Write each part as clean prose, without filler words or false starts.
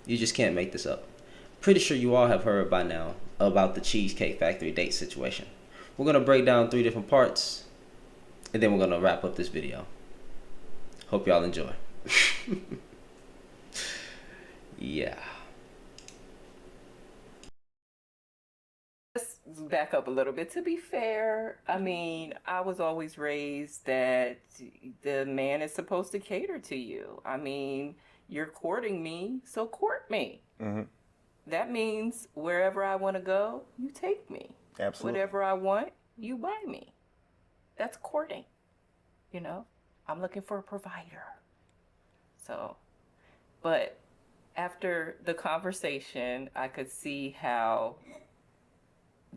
You just can't make this up. Pretty sure you all have heard by now about the Cheesecake Factory date situation. We're going to break down 3 different parts, and then we're going to wrap up this video. Hope y'all enjoy. Yeah. Let's back up a little bit. To be fair, I mean, I was always raised that the man is supposed to cater to you. I mean, you're courting me, so court me. That means wherever I want to go, you take me. Absolutely. Whatever I want, you buy me. That's courting, you know? I'm looking for a provider. So, but after the conversation, I could see how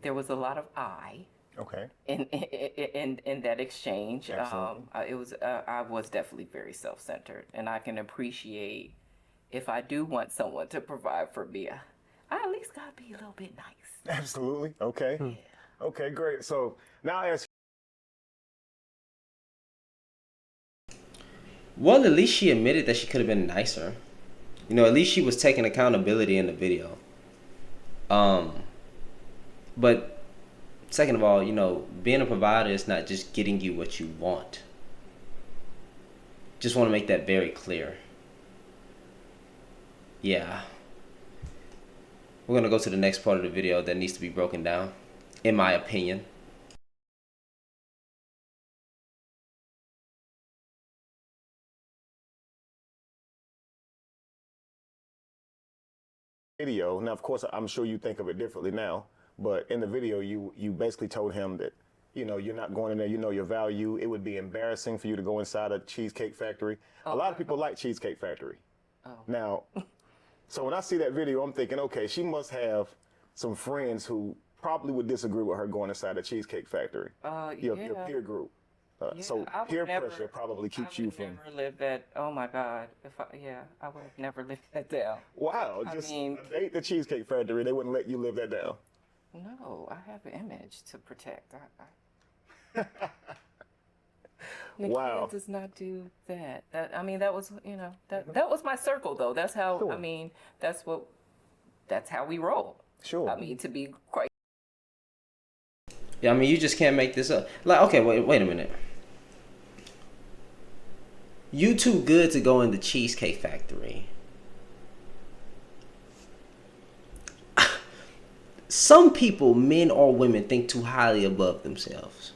there was a lot of I Okay. in that exchange. Absolutely. I was definitely very self-centered, and I can appreciate if I do want someone to provide for me. I at least gotta be a little bit nice. Absolutely. Okay. Okay, great. So now I ask Well, at least she admitted that she could have been nicer. You know, at least she was taking accountability in the video. Um, but second of all, you know, being a provider is not just getting you what you want. Just want to make that very clear. Yeah. We're going to go to the next part of the video that needs to be broken down, in my opinion. video. Now, of course, I'm sure you think of it differently now, but in the video, you basically told him that, you know, you're not going in there, you know your value. It would be embarrassing for you to go inside a Cheesecake Factory. A lot of people like Cheesecake Factory. Now, so when I see that video, I'm thinking, okay, she must have some friends who probably would disagree with her going inside a Cheesecake Factory. Your Yeah. peer group. Yeah, So I would peer never, pressure probably keeps I you would from. never live that. Oh my God! I would have never lived that down. Wow, I just mean, a date the Cheesecake Factory, they wouldn't let you live that down. no, I have an image to protect. Nikia Wow. does not do that. I mean, that was, that was my circle though. That's how, I Sure. mean, that's how we roll. Sure. I mean, to be quite. Yeah, I mean, you just can't make this up. Like, okay, wait a minute. You too good to go in the Cheesecake Factory. Some people, men or women, think too highly above themselves.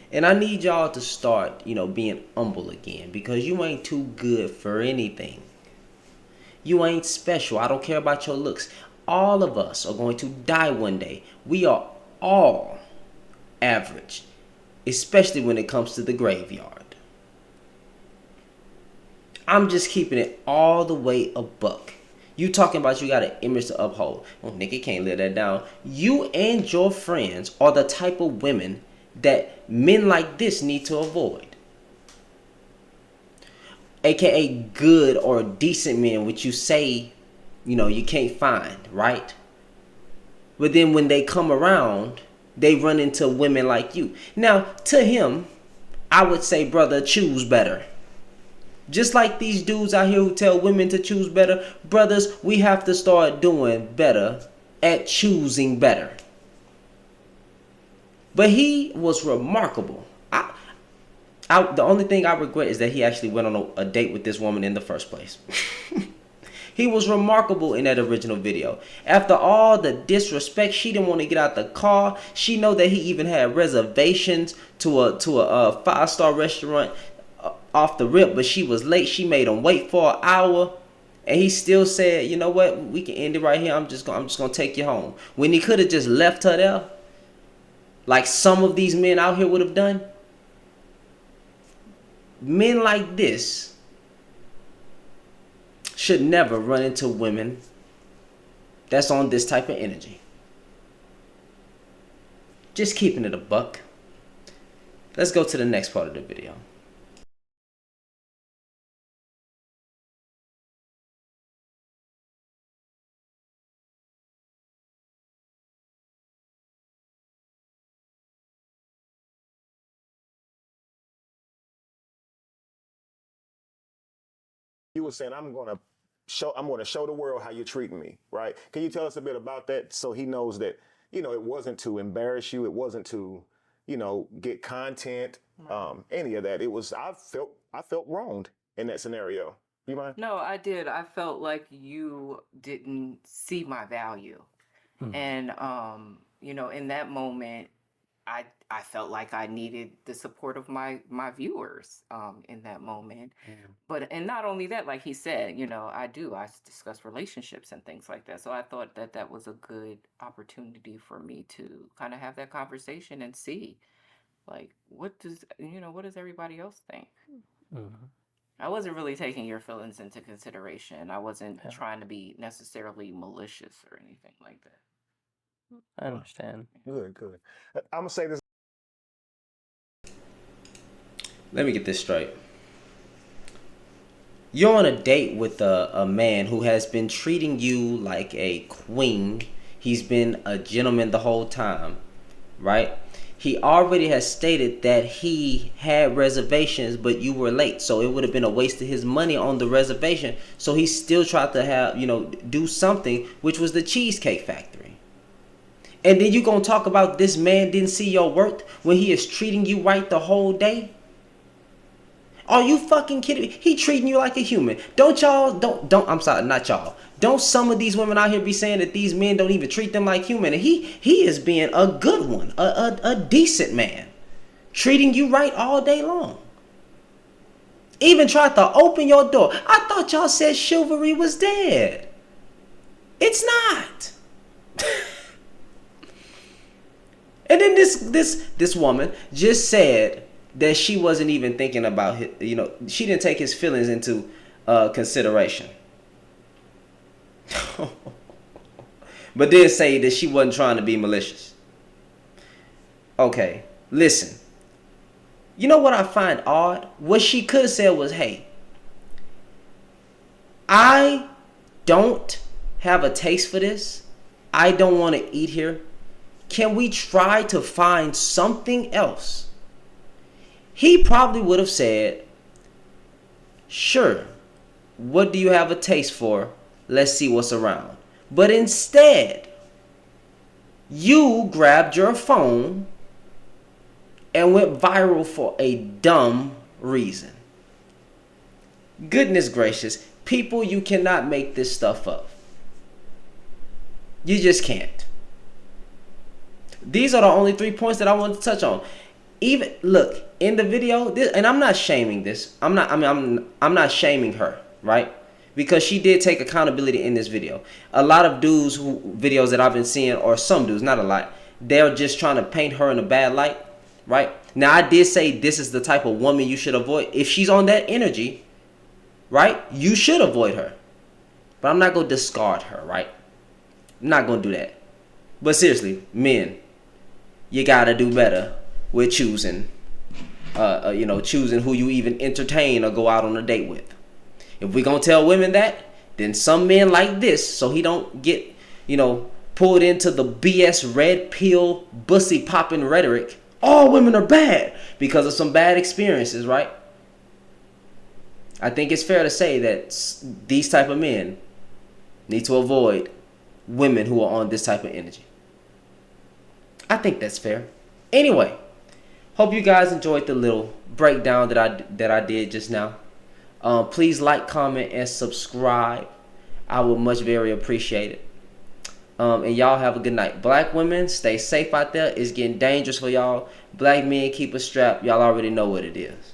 And I need y'all to start, you know, being humble again, because you ain't too good for anything. You ain't special. I don't care about your looks. All of us are going to die one day. We are all average, especially when it comes to the graveyard. I'm just keeping it all the way a buck. You talking about you got an image to uphold. Oh, nigga can't let that down. You and your friends are the type of women that men like this need to avoid. AKA good or decent men, which you say, you know, you can't find, right? But then when they come around, they run into women like you. Now, to him, I would say, brother, choose better. Just like these dudes out here who tell women to choose better, brothers, we have to start doing better at choosing better. But he was remarkable. The only thing I regret is that he actually went on a date with this woman in the first place. He was remarkable in that original video. After all the disrespect, she didn't want to get out the car. She know that he even had reservations to a 5-star restaurant off the rip, but she was late. She made him wait for an hour, and he still said, "You know what? We can end it right here. I'm just gonna take you home." When he could have just left her there, like some of these men out here would have done. Men like this should never run into women that's on this type of energy. Just keeping it a buck. Let's go to the next part of the video. You were saying, I'm going to I'm going to show the world how you're treating me, right? Can you tell us a bit about that so he knows that, it wasn't to embarrass you, it wasn't to, get content, any of that. It was I felt wronged in that scenario. You mind? No, I did. I felt like you didn't see my value. And in that moment, I felt like I needed the support of my viewers in that moment. And not only that, like he said, I discuss relationships and things like that. So I thought that was a good opportunity for me to kind of have that conversation and see, like, what does everybody else think? I wasn't really taking your feelings into consideration. I wasn't trying to be necessarily malicious or anything like that. I understand. Good. I'm gonna say this. Let me get this straight. You're on a date with a man who has been treating you like a queen. He's been a gentleman the whole time, right? He already has stated that he had reservations, but you were late. So it would have been a waste of his money on the reservation. So he still tried to do something, which was the Cheesecake Factory. And then you gonna talk about this man didn't see your worth when he is treating you right the whole day? Are you fucking kidding me? He treating you like a human. Don't I'm sorry, not y'all. Don't some of these women out here be saying that these men don't even treat them like human? And he is being a good one, a decent man. Treating you right all day long. Even tried to open your door. I thought y'all said chivalry was dead. It's not. And then this woman just said that she wasn't even thinking about she didn't take his feelings into consideration. But then say that she wasn't trying to be malicious. Okay, listen. You know what I find odd? What she could have said was, hey, I don't have a taste for this. I don't want to eat here. Can we try to find something else? He probably would have said, sure, what do you have a taste for? Let's see what's around. But instead, you grabbed your phone and went viral for a dumb reason. Goodness gracious, people, you cannot make this stuff up. You just can't. These are the only 3 points that I wanted to touch on. Even look in the video, and I'm not shaming this. I'm not shaming her, right? Because she did take accountability in this video. A lot of dudes videos that I've been seeing, or some dudes, not a lot, they're just trying to paint her in a bad light, right? Now I did say this is the type of woman you should avoid. If she's on that energy, right, you should avoid her. But I'm not gonna discard her, right? I'm not gonna do that. But seriously, men, you gotta do better with choosing who you even entertain or go out on a date with. If we gonna tell women that, then some men like this, so he don't get, pulled into the BS red pill, bussy popping rhetoric. All women are bad because of some bad experiences, right? I think it's fair to say that these type of men need to avoid women who are on this type of energy. I think that's fair. Anyway, hope you guys enjoyed the little breakdown that I did just now. Please like, comment, and subscribe. I would much very appreciate it. And y'all have a good night. Black women, stay safe out there. It's getting dangerous for y'all. Black men, keep a strap. Y'all already know what it is.